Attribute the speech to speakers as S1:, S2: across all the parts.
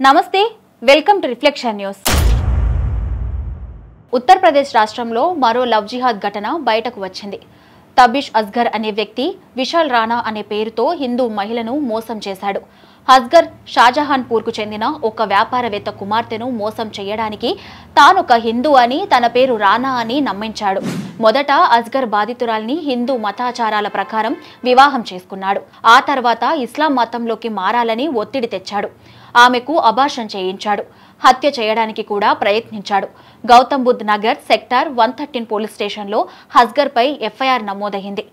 S1: నమస్తే welcome to reflection news. Uttar Pradesh రాష్ట్రంలో మరో లవ్ జిహాద్ ఘటన బయటకు వచ్చింది। తబిష్ అస్గర్ అనే వ్యక్తి విశాల్ రాణా అనే పేరుతో హిందూ మహిళను మోసం చేశాడు। అస్గర్ షాజహాన్పూర్కు చెందిన ఒక వ్యాపారవేత్త కుమార్తెను మోసం చేయడానికి తానొక హిందూ అని తన పేరు రాణా అని నమ్మించాడు। మొదట అస్గర్ బాధితురాల్ని హిందూ మతాచారాల ప్రకారం వివాహం చేసుకున్నాడు। ఆ తర్వాత ఇస్లాం మతంలోకి మారాలని ఒత్తిడి తెచ్చాడు। ఆమెకు అబార్షన్ చేయించాడు। హత్య చేయడానికి కూడా ప్రయత్నించాడు। గౌతమ్ బుద్ధ్ నగర్ సెక్టార్ 113 పోలీస్ స్టేషన్లో అస్గర్ పై ఎఫ్ఐఆర్ నమోదైంది।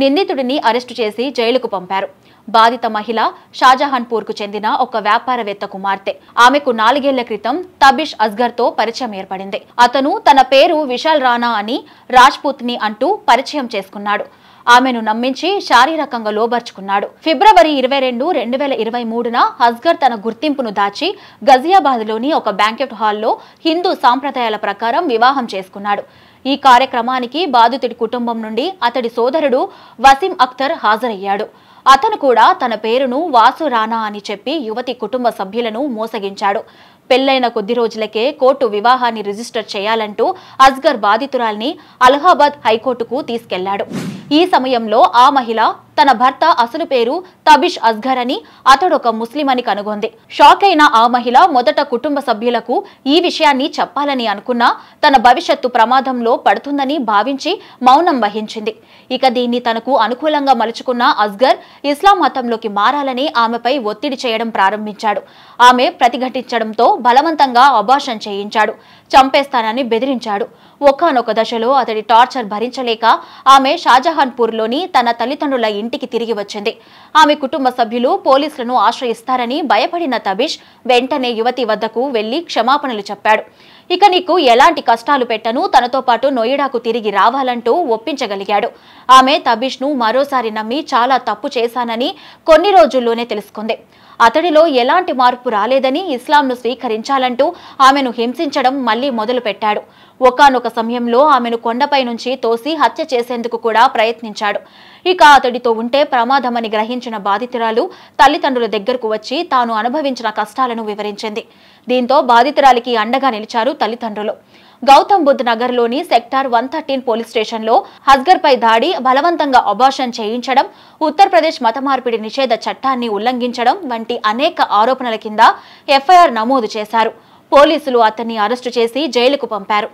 S1: నిందితుడిని అరెస్టు చేసి జైలుకు పంపారు। బాధిత మహిళ షాజహాన్పూర్కు చెందిన ఒక వ్యాపారవేత్త కుమార్తె। ఆమెకు 4 ఏళ్ల క్రితం తబిష్ అస్గర్తో పరిచయం ఏర్పడింది। అతను తన పేరు విశాల్ రాణా అని రాజ్పూత్ని అంటూ పరిచయం చేసుకున్నాడు। ఆమెను నమ్మించి శారీరకంగా లోబర్చుకున్నాడు। ఫిబ్రవరి 22, 2023న అస్గర్ తన గుర్తింపును దాచి గజియాబాద్లోని ఒక బ్యాంకెట్ హాల్లో హిందూ సాంప్రదాయాల ప్రకారం వివాహం చేసుకున్నాడు। ఈ కార్యక్రమానికి బాధితుడి కుటుంబం నుండి అతడి సోదరుడు వసీం అఖ్తర్ హాజరయ్యాడు। అతను కూడా తన పేరును వాసు రాణా అని చెప్పి యువతి కుటుంబ సభ్యులను మోసగించాడు। పెళ్లైన కొద్ది రోజులకే కోర్టు వివాహాన్ని రిజిస్టర్ చేయాలంటూ అస్గర్ బాధితురాల్ని అలహాబాద్ హైకోర్టుకు తీసుకెళ్లాడు। ఈ సమయంలో ఆ మహిళ తన భర్త అసలు పేరు తబిష్ అస్గర్ అని అతడొక ముస్లిం అని కనుగొంది। షాక్ అయిన ఆ మహిళ మొదట కుటుంబ సభ్యులకు ఈ విషయాన్ని చెప్పాలని అనుకున్నా తన భవిష్యత్తు ప్రమాదంలో పడుతుందని భావించి మౌనం వహించింది। ఇక దీన్ని తనకు అనుకూలంగా మలుచుకున్న అస్గర్ ఇస్లాం మతంలోకి మారాలని ఆమెపై ఒత్తిడి చేయడం ప్రారంభించాడు। ఆమె ప్రతిఘటించడంతో బలవంతంగా అబార్షన్ చేయించాడు। చంపేస్తానని బెదిరించాడు। ఒకానొక దశలో అతడి టార్చర్ భరించలేక ఆమె షాజహాన్పూర్లోని తన తల్లిదండ్రుల ఇంటికి తిరిగి వచ్చింది। ఆమె కుటుంబ సభ్యులు పోలీసులను ఆశ్రయిస్తారని భయపడిన తబిష్ వెంటనే యువతి వద్దకు వెళ్లి క్షమాపణలు చెప్పాడు। ఇక నీకు ఎలాంటి కష్టాలు పెట్టను, తనతో పాటు నోయిడాకు తిరిగి రావాలంటూ ఒప్పించగలిగాడు। ఆమె తబిష్ను మరోసారి నమ్మి చాలా తప్పు చేశానని కొన్ని రోజుల్లోనే తెలుసుకుంది। అతడిలో ఎలాంటి మార్పు రాలేదని ఇస్లాంను స్వీకరించాలంటూ ఆమెను హింసించడం మళ్లీ మొదలుపెట్టాడు। ఒకానొక సమయంలో ఆమెను కొండపై నుంచి తోసి హత్య చేసేందుకు కూడా ప్రయత్నించాడు। ఇక అతడితో ఉంటే ప్రమాదమని గ్రహించిన బాధితురాలు తల్లిదండ్రుల దగ్గరకు వచ్చి తాను అనుభవించిన కష్టాలను వివరించింది। దీంతో బాధితురాలికి అండగా నిలిచారు తల్లిదండ్రులు। గౌతమ్ బుద్ధ్ నగర్లోని సెక్టార్ 113 పోలీస్ స్టేషన్లో అస్గర్ పై దాడి, బలవంతంగా అబార్షన్ చేయించడం, ఉత్తరప్రదేశ్ మత మార్పిడి నిషేధ చట్టాన్ని ఉల్లంఘించడం వంటి అనేక ఆరోపణల కింద ఎఫ్ఐఆర్ నమోదు చేశారు। పోలీసులు అతన్ని అరెస్టు చేసి జైలుకు పంపారు।